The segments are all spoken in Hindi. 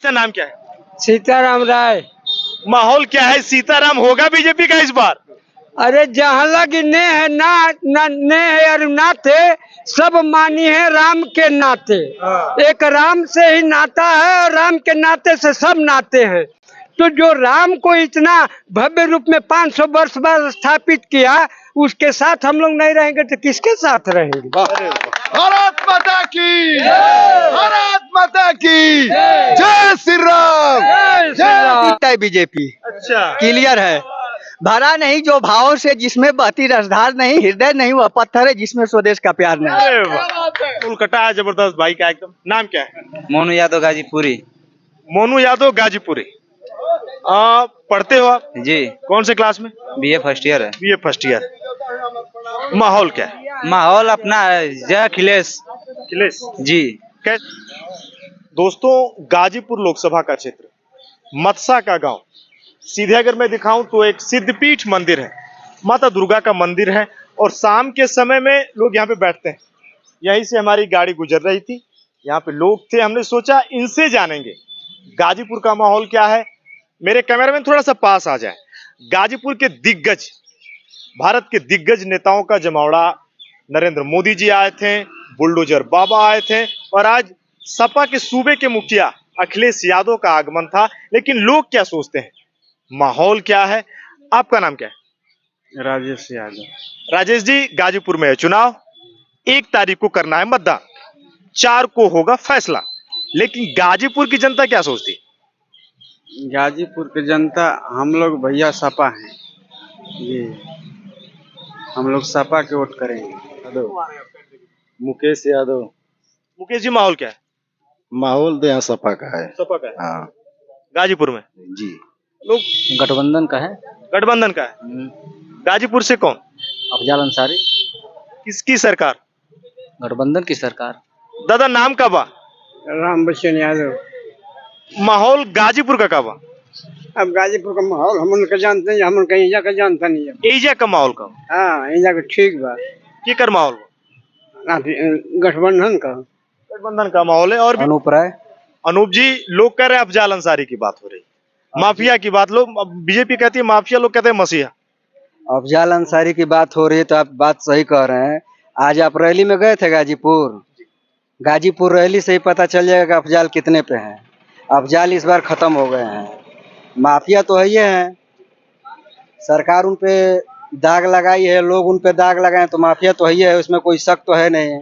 अच्छा, नाम क्या है? सीताराम राय। माहौल क्या है? सीताराम होगा बीजेपी का इस बार? अरे जहाँ लग ने है ना ने है और नाते सब मानी है राम के नाते। एक राम से ही नाता है और राम के नाते से सब नाते हैं। तो जो राम को इतना भव्य रूप में 500 वर्ष बाद स्थापित किया, उसके साथ हम लोग नहीं रहेंगे तो किसके साथ रहेंगे? भारत माता की, भारत माता की जय श्री राम, जय बीजेपी। अच्छा, क्लियर है, भरा नहीं जो भाव से, जिसमें बहती रसधार नहीं, हृदय नहीं वह पत्थर है जिसमें स्वदेश का प्यार नहीं। अरे वाह, उलकटा है जबरदस्त भाई का एकदम। नाम क्या है? मोनू यादव गाजीपुरी। मोनू यादव गाजीपुरी। पढ़ते हो आप? जी, कौन से क्लास में? बीए फर्स्ट ईयर है। BA first year. माहौल क्या है? माहौल अपना है, जय अखिलेश अखिलेश जी। दोस्तों, गाजीपुर लोकसभा का क्षेत्र, मत्सा का गांव। सीधे अगर मैं दिखाऊं तो एक सिद्धपीठ मंदिर है, माता दुर्गा का मंदिर है, और शाम के समय में लोग यहाँ पे बैठते हैं। यहीं से हमारी गाड़ी गुजर रही थी, यहाँ पे लोग थे, हमने सोचा इनसे जानेंगे गाजीपुर का माहौल क्या है। मेरे कैमरामैन थोड़ा सा पास आ जाए। गाजीपुर के दिग्गज, भारत के दिग्गज नेताओं का जमावड़ा, नरेंद्र मोदी जी आए थे, बुलडोजर बाबा आए थे, और आज सपा के सूबे के मुखिया अखिलेश यादव का आगमन था। लेकिन लोग क्या सोचते हैं, माहौल क्या है? आपका नाम क्या है? राजेश यादव। राजेश जी, गाजीपुर में है चुनाव, 1 तारीख को करना है मतदान, 4 को होगा फैसला। लेकिन गाजीपुर की जनता क्या सोचती? गाजीपुर की जनता, हम लोग भैया सपा हैं जी, हम लोग सपा के वोट करेंगे। मुकेश यादव। मुकेश जी, माहौल क्या है? माहौल तो यहाँ सपा का है। सपा का है हाँ गाजीपुर में। जी, लोग गठबंधन का है। गठबंधन का है। गाजीपुर से कौन? अफजाल अंसारी। किसकी सरकार? गठबंधन की सरकार। दादा, नाम का बा? राम बच्चन यादव। माहौल गाजीपुर का बा? अब गाजीपुर का माहौल हम उनका जानते हैं, हम उनका एजा का जानता नहीं है। एजा का माहौल का? हाँ, एजा का ठीक बा। केकर माहौल बा? गठबंधन का। गठबंधन का माहौल है। और भी अनूप राय। अनूप जी, लोग कह रहे हैं अफजाल अंसारी की बात हो रही, माफिया की बात। लोग बीजेपी कहती है माफिया, लोग कहते हैं मसीहा। अफजाल अंसारी की बात हो रही है तो आप बात सही कह रहे हैं। आज आप रैली में गए थे गाजीपुर, गाजीपुर रैली से ही पता चल जाएगा कि अफजाल कितने पे हैं। अफजाल इस बार खत्म हो गए हैं। माफिया तो है ही है, सरकार उन पे दाग लगाई है, लोग उन पे दाग लगाए तो माफिया तो है ही है, उसमें कोई शक तो है नहीं।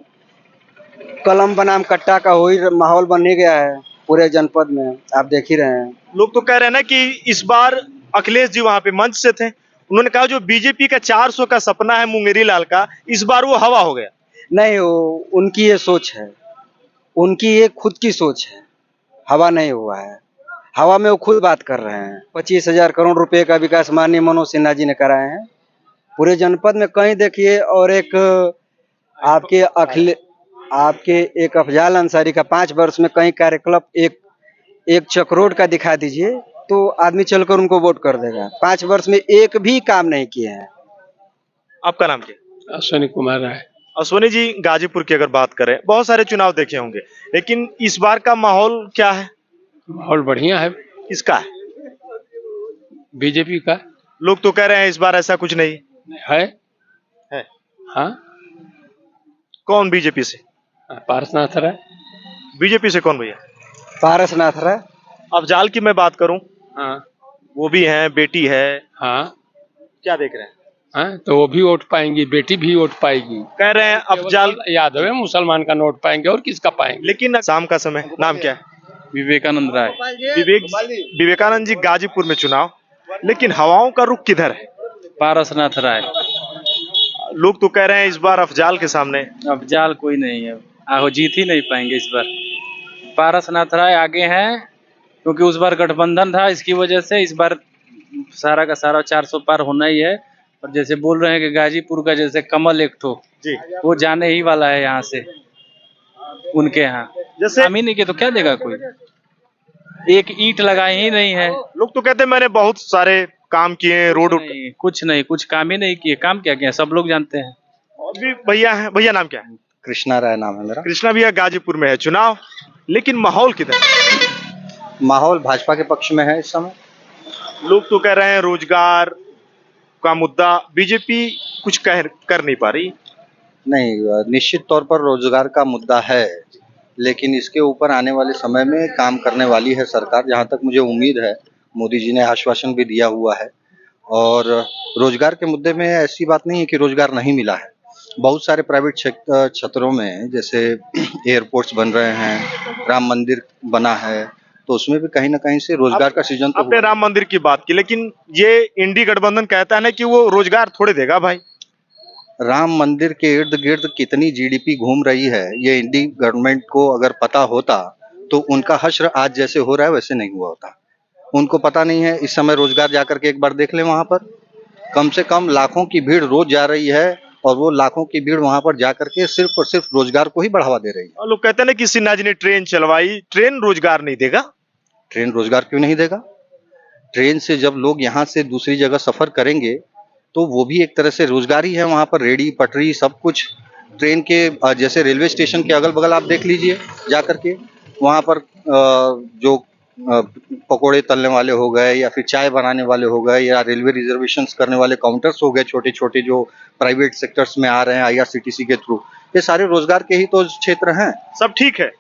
कलम बनाम कट्टा का हो ही माहौल बन ही गया है पूरे जनपद में, आप देख ही रहे हैं। लोग तो कह रहे हैं ना कि इस बार अखिलेश जी वहां पे मंच से थे, उन्होंने कहा जो बीजेपी का 400 का सपना है मुंगेरी लाल का, इस बार वो हवा हो गया। नहीं, वो उनकी ये सोच है, उनकी ये खुद की सोच है, हवा नहीं हुआ है। हवा में वो खुद बात कर रहे हैं। 25,000 करोड़ रुपए का विकास माननीय मनोज सिन्हा जी ने कराए हैं पूरे जनपद में, कहीं देखिए। और एक आपके एक अफजाल अंसारी का 5 वर्ष में कहीं कार्यकलाप एक चक्रोड का दिखा दीजिए तो आदमी चलकर उनको वोट कर देगा। 5 वर्ष में एक भी काम नहीं किए हैं। आपका नाम क्या? अश्विनी कुमार राय। अश्विनी जी, गाजीपुर की अगर बात करें, बहुत सारे चुनाव देखे होंगे, लेकिन इस बार का माहौल क्या है? माहौल बढ़िया है। किसका है? बीजेपी का लोग तो कह रहे हैं इस बार ऐसा कुछ नहीं है। है। हाँ, कौन बीजेपी से? पारसनाथ राय। बीजेपी से कौन भैया? पारसनाथ राय। अफजाल की मैं बात करूं, हाँ वो भी हैं, बेटी है, हाँ क्या देख रहे हैं? हाँ, तो वो भी वोट पाएंगी, बेटी भी वोट पाएगी। कह रहे हैं अफजाल यादव है, मुसलमान का नोट पाएंगे और किसका पाएंगे। लेकिन शाम का समय, नाम क्या है? विवेकानंद राय। विवेकानंद जी, गाजीपुर में चुनाव, लेकिन हवाओं का रुख किधर है? पारसनाथ राय। लोग तो कह रहे हैं इस बार अफजाल के सामने। अफजाल कोई नहीं है, आहो जीत ही नहीं पाएंगे इस बार। पारसनाथ राय आगे हैं क्योंकि उस बार गठबंधन था, इसकी वजह से इस बार सारा का सारा 400 पार होना ही है। और जैसे बोल रहे हैं कि गाजीपुर का जैसे कमल एक ठो जी, वो जाने ही वाला है यहाँ से, उनके यहाँ जैसे काम ही नहीं किए तो क्या देगा कोई। एक ईंट लगाए ही नहीं है। लोग तो कहते हैं मैंने बहुत सारे काम किए, रोड कुछ नहीं, कुछ काम ही नहीं किए। काम क्या किया सब लोग जानते हैं। और भी भैया हैं। भैया नाम क्या है? कृष्णा राय नाम है मेरा। कृष्णा भैया, गाजीपुर में है चुनाव, लेकिन माहौल किधर? माहौल भाजपा के पक्ष में है इस समय। लोग तो कह रहे हैं रोजगार का मुद्दा बीजेपी कुछ कर नहीं पा रही। नहीं, निश्चित तौर पर रोजगार का मुद्दा है, लेकिन इसके ऊपर आने वाले समय में काम करने वाली है सरकार। जहां तक मुझे उम्मीद है, मोदी जी ने आश्वासन भी दिया हुआ है। और रोजगार के मुद्दे में ऐसी बात नहीं है कि रोजगार नहीं मिला है। बहुत सारे प्राइवेट क्षेत्रों में, जैसे एयरपोर्ट्स बन रहे हैं, राम मंदिर बना है, तो उसमें भी कहीं ना कहीं से रोजगार का सृजन तो आपने राम मंदिर की बात की, लेकिन ये इंडी गठबंधन कहता है ना कि वो रोजगार थोड़े देगा भाई। राम मंदिर के इर्द गिर्द कितनी जीडीपी घूम रही है, ये इंडी गवर्नमेंट को अगर पता होता तो उनका हश्र आज जैसे हो रहा है वैसे नहीं हुआ होता। उनको पता नहीं है। इस समय रोजगार जाकर के एक बार देख लें, वहां पर कम से कम लाखों की भीड़ रोज जा रही है, और वो लाखों की भीड़ वहां पर जाकर के सिर्फ और सिर्फ रोजगार को ही बढ़ावा दे रही है। और लोग कहते हैं ना कि सिन्हा जी ने ट्रेन चलवाई, ट्रेन रोजगार नहीं देगा। ट्रेन रोजगार क्यों नहीं देगा? ट्रेन से जब लोग यहाँ से दूसरी जगह सफर करेंगे तो वो भी एक तरह से रोजगार ही है। वहां पर रेडी पटरी सब कुछ ट्रेन के, जैसे रेलवे स्टेशन के अगल बगल आप देख लीजिए जाकर के, वहां पर जो पकोड़े तलने वाले हो गए, या फिर चाय बनाने वाले हो गए, या रेलवे रिजर्वेशंस करने वाले काउंटर्स हो गए, छोटे छोटे जो प्राइवेट सेक्टर्स में आ रहे हैं आईआरसीटीसी के थ्रू, ये सारे रोजगार के ही तो क्षेत्र हैं। सब ठीक है।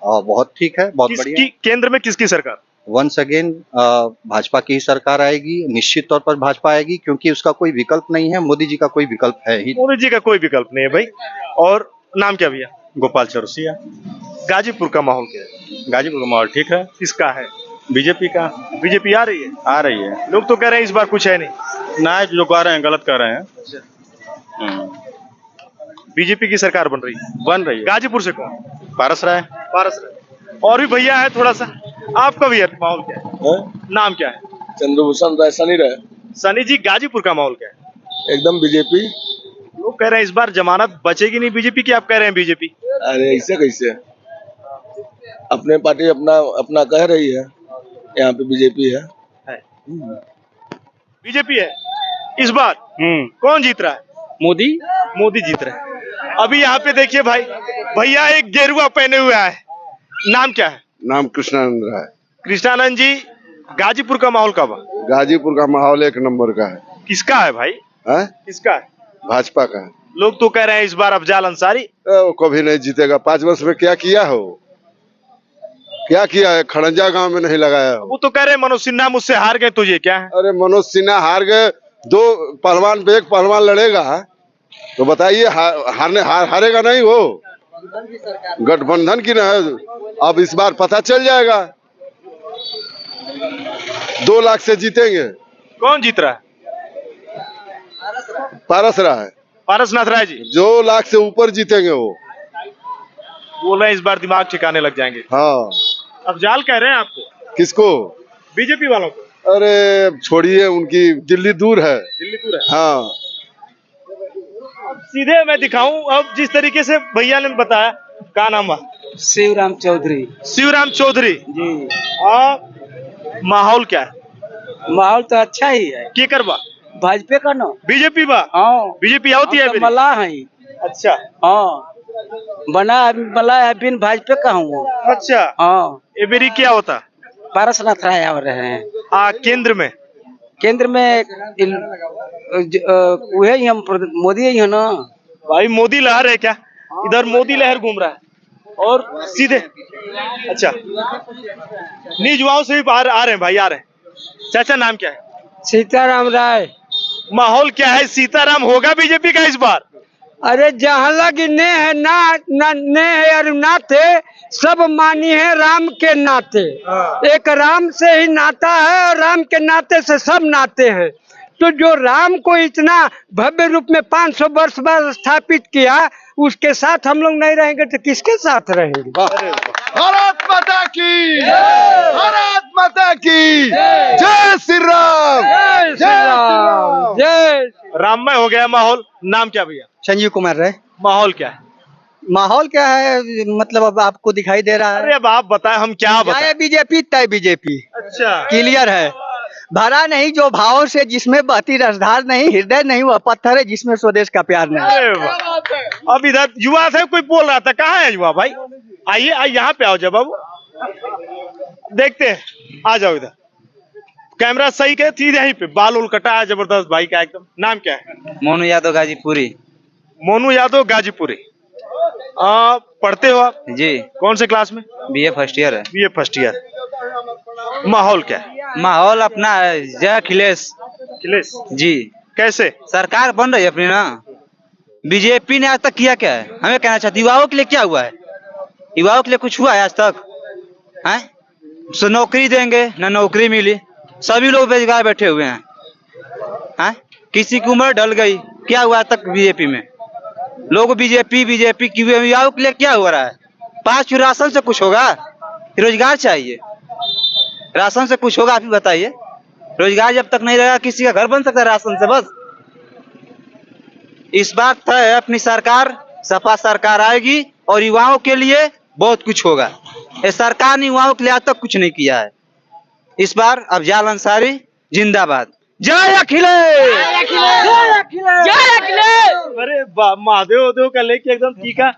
बहुत ठीक है, बहुत बढ़िया। केंद्र में किसकी सरकार? वंस अगेन भाजपा की ही सरकार आएगी, निश्चित तौर पर भाजपा आएगी, क्योंकि उसका कोई विकल्प नहीं है। मोदी जी का कोई विकल्प है ही। मोदी जी का कोई विकल्प नहीं है भाई। और नाम क्या भैया? गोपाल चौरसिया। गाजीपुर का माहौल क्या है? गाजीपुर का माहौल ठीक है। किसका है? बीजेपी का। बीजेपी आ रही है? आ रही है। लोग तो कह रहे हैं इस बार कुछ है नहीं। ना, जो कह रहे हैं गलत कह रहे हैं। बीजेपी की सरकार बन रही है। गाजीपुर से कौन? पारस राय। पारस राय। और भी भैया है थोड़ा सा। आपका भैया माहौल क्या है? नाम क्या है? चंद्रभूषण राय, सनी राय। सनी जी, गाजीपुर का माहौल क्या है? एकदम बीजेपी। लोग कह रहे हैं इस बार जमानत बचेगी नहीं बीजेपी की, आप कह रहे हैं बीजेपी। अरे ऐसे कैसे? अपने पार्टी अपना अपना कह रही है, यहाँ पे बीजेपी है। बीजेपी है इस बार। कौन जीत रहा है? मोदी। मोदी जीत रहे हैं। अभी यहाँ पे देखिए भाई, भैया एक गेरुआ पहने हुए है। नाम क्या है? नाम कृष्णानंद राय। कृष्णानंद जी, गाजीपुर का माहौल कब? गाजीपुर का माहौल एक नंबर का है। किसका है भाई? है? किसका है? भाजपा का है। लोग तो कह रहे हैं इस बार अफजाल अंसारी। वो कभी नहीं जीतेगा। 5 वर्ष में क्या किया हो? क्या किया है? खड़ंजा गांव में नहीं लगाया हो। वो तो कह रहे हैं मनोज सिन्हा मुझसे हार गए, तुझे क्या है? अरे मनोज सिन्हा हार गए। 2 पहलवान पे एक पहलवान लड़ेगा, तो बताइए हारेगा नहीं वो? गठबंधन की ना है। अब इस बार पता चल जाएगा। 2 लाख से जीतेंगे। कौन जीत रहा है? पारस राय। पारसनाथ राय जी 2 लाख से ऊपर जीतेंगे वो। बोल रहे हैं इस बार दिमाग ठिकाने लग जाएंगे। हाँ। अफजाल कह रहे हैं आपको? किसको? बीजेपी वालों को। अरे छोड़िए, उनकी दिल्ली दूर है। दिल्ली दूर है। हाँ। सीधे मैं दिखाऊं अब जिस तरीके से भैया ने बताया। क्या नाम है? शिवराम चौधरी। शिवराम चौधरी जी। माहौल क्या है? माहौल तो अच्छा ही है। के करवा? भाजपा का ना। बीजेपी बा? हाँ। बीजेपी होती है मेरी? मला है। अच्छा। हाँ, मला है, बिन भाजपा का हूँ। अच्छा। हाँ। ये मेरी क्या होता? पारसनाथ राय आ रहे हैं। केंद्र में? केंद्र में वही हम मोदी ही है ना भाई। मोदी लहर है क्या? इधर मोदी लहर घूम रहा है और सीधे। अच्छा, युवाओं से भी बाहर आ रहे हैं भाई, आ रहे हैं। चाचा नाम क्या है? सीताराम राय। माहौल क्या है? सीताराम होगा बीजेपी का इस बार? अरे जहाँ लग ने है ना ने है और नाते सब मानी है राम के नाते। एक राम से ही नाता है और राम के नाते से सब नाते हैं। तो जो राम को इतना भव्य रूप में 500 वर्ष बाद स्थापित किया, उसके साथ हम लोग नहीं रहेंगे तो किसके साथ रहेंगे? भारत माता की, भारत माता की जय श्री राम, जय श्री राम, जय। राममय हो गया माहौल। नाम क्या भैया? संजीव कुमार राय। माहौल क्या है? माहौल क्या है, मतलब अब आपको दिखाई दे रहा है। अरे अब आप बताएं, हम क्या बताएं? चाहे बीजेपी तय बीजेपी। अच्छा, क्लियर है। भरा नहीं जो भाव से, जिसमें बहती रसधार नहीं, हृदय नहीं वह पत्थर है जिसमें स्वदेश का प्यार नहीं। अरे वाह। अब इधर युवा थे, कोई बोल रहा था, कहाँ है युवा भाई? आइए आइए, यहाँ पे आओ जब। अब देखते हैं, आ जाओ इधर। कैमरा सही के थी यहीं पे, बाल उल कटा है जबरदस्त भाई का एकदम। नाम क्या है? मोनू यादव गाजीपुरी। मोनू यादव गाजीपुरी। पढ़ते हो आप? जी, कौन से क्लास में? बीए फर्स्ट ईयर है। BA first year. माहौल क्या है? माहौल अपना है, जय अखिलेश अखिलेश जी। कैसे? सरकार बन रही है अपनी ना। बीजेपी ने आज तक किया क्या है? हमें कहना चाहते युवाओं के लिए क्या हुआ है? युवाओं के लिए कुछ हुआ है आज तक? हैं? सो नौकरी देंगे ना, नौकरी मिली, सभी लोग बेरोजगार बैठे हुए हैं। हैं? किसी की उम्र ढल गई, क्या हुआ आज तक बीजेपी में? लोग बीजेपी बीजेपी की युवाओं के लिए क्या हो रहा है? 5 राशन से कुछ होगा? रोजगार चाहिए, राशन से कुछ होगा? आप ही बताइए। रोजगार जब तक नहीं रहेगा किसी का घर बन सकता है राशन से? बस इस बार तय अपनी सरकार, सपा सरकार आएगी और युवाओं के लिए बहुत कुछ होगा। ये सरकार ने युवाओं के लिए आज तक कुछ नहीं किया है। इस बार अफजाल अंसारी जिंदाबाद। जय अखिलेश, जय अखिलेश। अरे महादेव उदेव का लेके एकदम तीखा।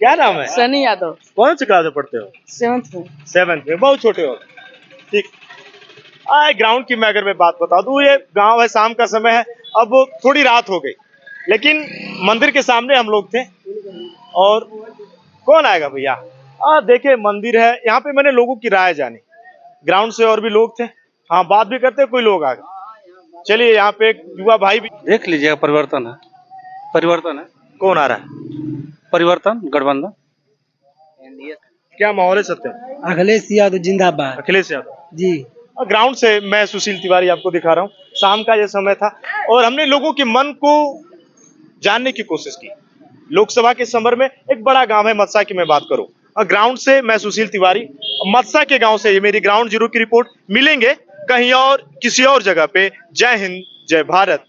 क्या नाम है? सनी यादव, कौन से क्लास में पढ़ते हो? 7th में। 7th में, बहुत छोटे हो। ठीक। ग्राउंड की मैं अगर मैं बात बता दूं, ये गांव है, शाम का समय है, अब थोड़ी रात हो गई, लेकिन मंदिर के सामने हम लोग थे। और कौन आएगा भैया? देखे मंदिर है यहाँ पे। मैंने लोगों की राय जानी, ग्राउंड से और भी लोग थे, हाँ बात भी करते, कोई लोग आ गए। चलिए यहाँ पे एक युवा भाई भी देख लीजिएगा, परिवर्तन है, परिवर्तन है, कौन आ रहा है? परिवर्तन गठबंधन। क्या माहौल है सत्य? अखिलेश यादव जिंदाबाद अखिलेश यादव जी। ग्राउंड से मैं सुशील तिवारी आपको दिखा रहा हूँ। शाम का ये समय था और हमने लोगों के मन को जानने की कोशिश की। लोकसभा के संदर्भ में एक बड़ा गांव है मत्सा की मैं बात करूं। ग्राउंड से मैं सुशील तिवारी, मत्सा के गांव से ये मेरी ग्राउंड जीरो की रिपोर्ट। मिलेंगे कहीं और, किसी और जगह पे। जय हिंद, जय भारत।